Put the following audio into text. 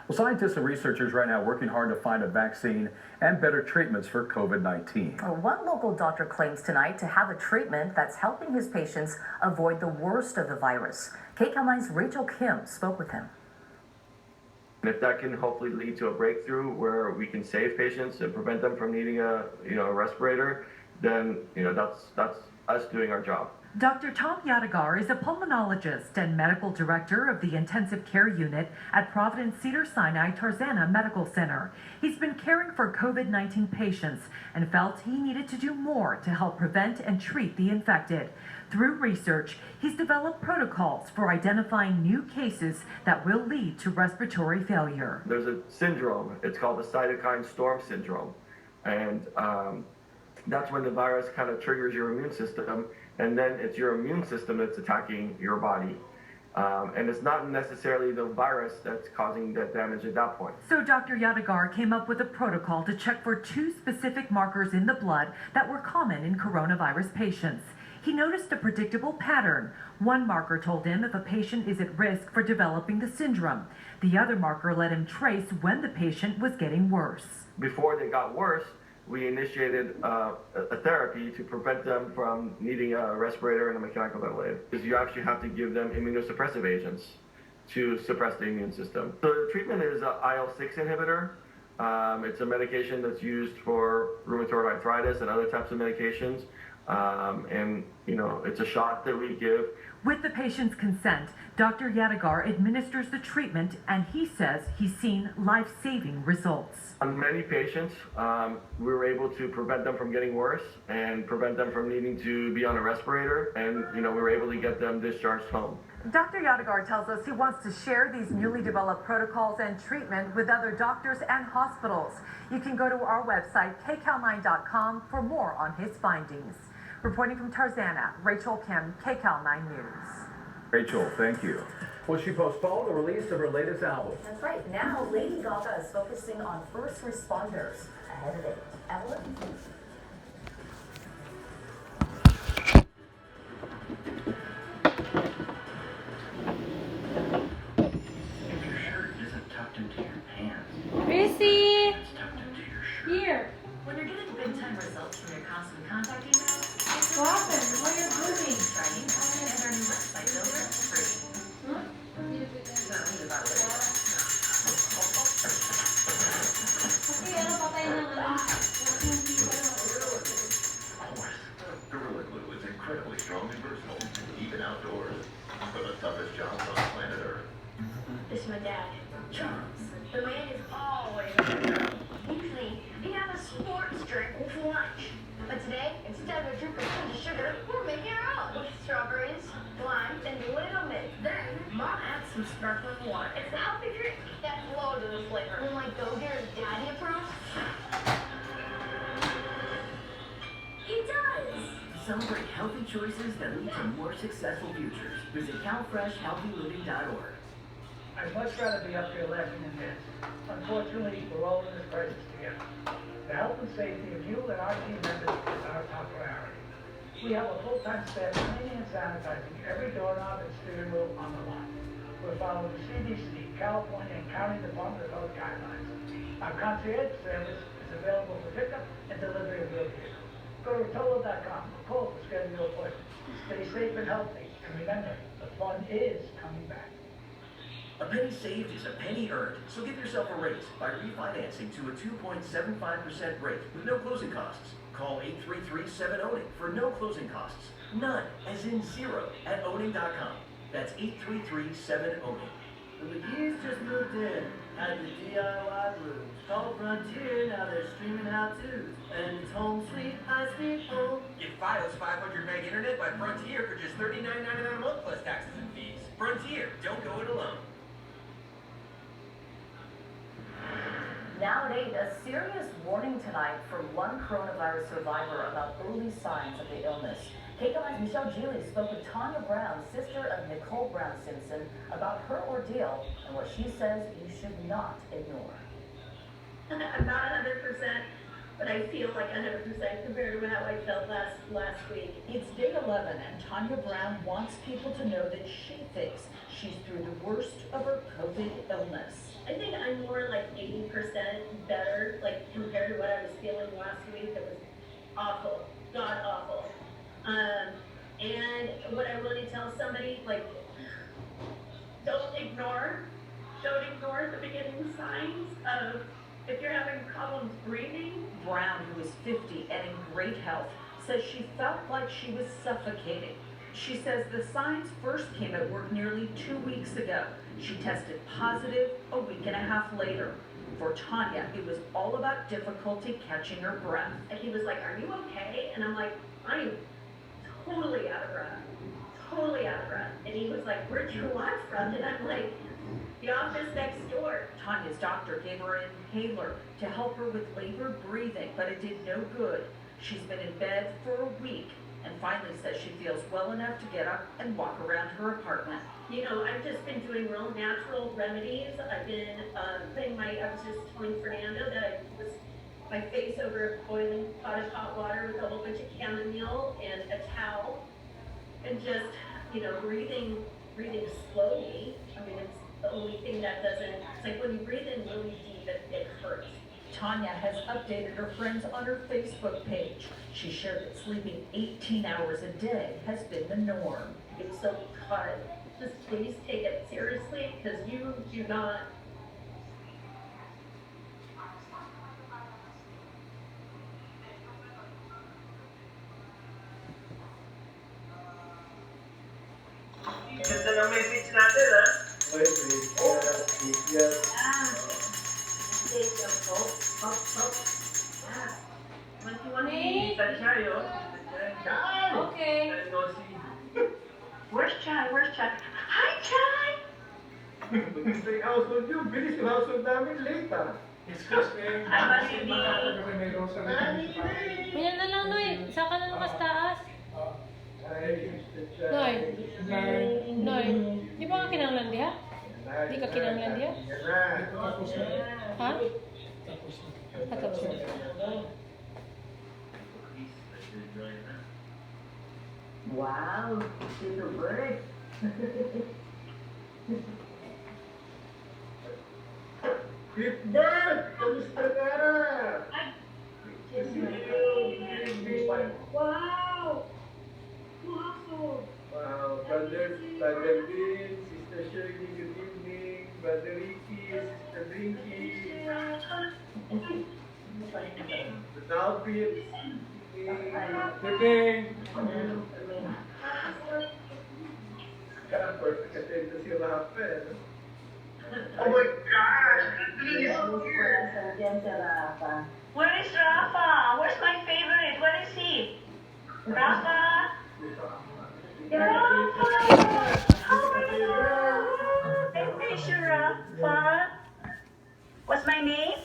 Well, scientists and researchers right now working hard to find a vaccine and better treatments for COVID-19. One local doctor claims tonight to have a treatment that's helping his patients avoid the worst of the virus. KCAL 9's Rachel Kim spoke with him. And if that can hopefully lead to a breakthrough where we can save patients and prevent them from needing a respirator, then that's us doing our job. Dr. Tom Yadigar is a pulmonologist and medical director of the intensive care unit at Providence Cedars-Sinai Tarzana Medical Center. He's been caring for COVID-19 patients and felt he needed to do more to help prevent and treat the infected. Through research, he's developed protocols for identifying new cases that will lead to respiratory failure. There's a syndrome. It's called the cytokine storm syndrome. And that's when the virus kind of triggers your immune system, and then it's your immune system that's attacking your body. And it's not necessarily the virus that's causing the damage at that point. So Dr. Yadigar came up with a protocol to check for two specific markers in the blood that were common in coronavirus patients. He noticed a predictable pattern. One marker told him if a patient is at risk for developing the syndrome. The other marker let him trace when the patient was getting worse. Before they got worse, we initiated a therapy to prevent them from needing a respirator and a mechanical ventilator. Because you actually have to give them immunosuppressive agents to suppress the immune system. So the treatment is an IL-6 inhibitor. It's a medication that's used for rheumatoid arthritis and other types of medications. It's a shot that we give. With the patient's consent, Dr. Yadigar administers the treatment, and he says he's seen life-saving results. On many patients, we were able to prevent them from getting worse and prevent them from needing to be on a respirator, and we were able to get them discharged home. Dr. Yadigar tells us he wants to share these newly developed protocols and treatment with other doctors and hospitals. You can go to our website, kcal9.com, for more on his findings. Reporting from Tarzana, Rachel Kim, KCAL 9 News. Rachel, thank you. Well, she postponed the release of her latest album. That's right. Now, Lady Gaga is focusing on first responders ahead of it. Ellen? If your shirt isn't tucked into your pants, Missy! it's tucked into your shirt. Here. When you're getting big-time results from your constant contact emails, What happened? Why are you moving? try email and our new website builder is free. Okay, ano pa tayo ng ano? Gorilla Glue is incredibly strong and versatile, even outdoors, for the toughest jobs on planet Earth. This is my dad, Charles. The man is always on the go. Usually, we have a sports drink with lunch. But today, instead of a drink of tons of sugar, we're making our own with strawberries, lime, and little mint. Then, Mom adds some sparkling water. It's a healthy drink that's loaded with flavor. And like Go-Gett's daddy approves. He does. Celebrate healthy choices that lead to more successful futures. Visit CalFreshHealthyLiving.org. I'd much rather be up here laughing than this. Unfortunately, we're all in this crisis together. The health and safety of you and our team members is our top priority. We have a full-time staff cleaning and sanitizing every doorknob and steering wheel on the lot. We're following the CDC, California, and County Department of Health guidelines. Our concierge service is available for pickup and delivery of your vehicle. Go to Tolo.com or call to schedule your appointment. Stay safe and healthy, and remember, the fun is coming back. A penny saved is a penny earned, so give yourself a raise by refinancing to a 2.75% rate with no closing costs. Call 833-7-OWNING for no closing costs. None, as in zero, at owning.com. That's 833-7-OWNING. The McGee's just moved in, had the DIY blues. Called Frontier, now they're streaming how-tos. And it's home sweet, high-speed home. Get Fios 500 meg internet by Frontier for just $39.99 a month plus taxes and fees. Frontier, don't go it alone. Now at 8, a serious warning tonight from one coronavirus survivor about early signs of the illness. KCAL's Michelle Gili spoke with Tanya Brown, sister of Nicole Brown Simpson, about her ordeal and what she says you should not ignore. I'm not 100%, but I feel like 100% compared to how I felt last week. It's day 11, and Tanya Brown wants people to know that she thinks she's through the worst of her COVID illness. I think I'm more like 80% better, like compared to what I was feeling last week. It was awful, god awful. And what I really tell somebody, like, don't ignore the beginning signs of if you're having problems breathing. Brown, who is 50 and in great health, says she felt like she was suffocating. She says the signs first came at work nearly 2 weeks ago. She tested positive a week and a half later. For Tanya, it was all about difficulty catching her breath. And he was like, "Are you okay?" And I'm like, "I'm totally out of breath. Totally out of breath." And he was like, "Where'd you watch from?" And I'm like, "The office next door." Tanya's doctor gave her an inhaler to help her with labored breathing, but it did no good. She's been in bed for a week and finally says she feels well enough to get up and walk around her apartment. You know, I've just been doing real natural remedies. I've been I was just telling Fernando that I was my face over a boiling pot of hot water with a whole bunch of chamomile and a towel, and just, you know, breathing slowly. I mean, it's the only thing that doesn't, it's like when you breathe in really deep, it hurts. Tanya has updated her friends on her Facebook page. She shared that sleeping 18 hours a day has been the norm. It's so hard. Just please take it seriously, because you do not. Ganda ng message natin, ha? Okay. Where's Chai? Where's Chai? Hi, Chai! Gusto yung household nyo. Bilis yung household namin late, ha? Excuse me. Hi, baby. Yan na lang, Noy. Saka na lumas taas. Noy. Noy. Di ba ka kinanglan diha? Di ka kinanglan diha? Ha? Tapos na. Wow, she's a bird. Pitbird! Kamusta na? Wow! Wow! Wow, Brother Dean, Sister Shirley, good evening. Brother Ricky, Sister Brinky. The outfits. Tipping. Perfect attendance si Rafael. Oh my gosh! Where is Rafa? Where's my favorite? Where is he? Rafa? Rafa! How are you? I miss you, Rafa. What's my name?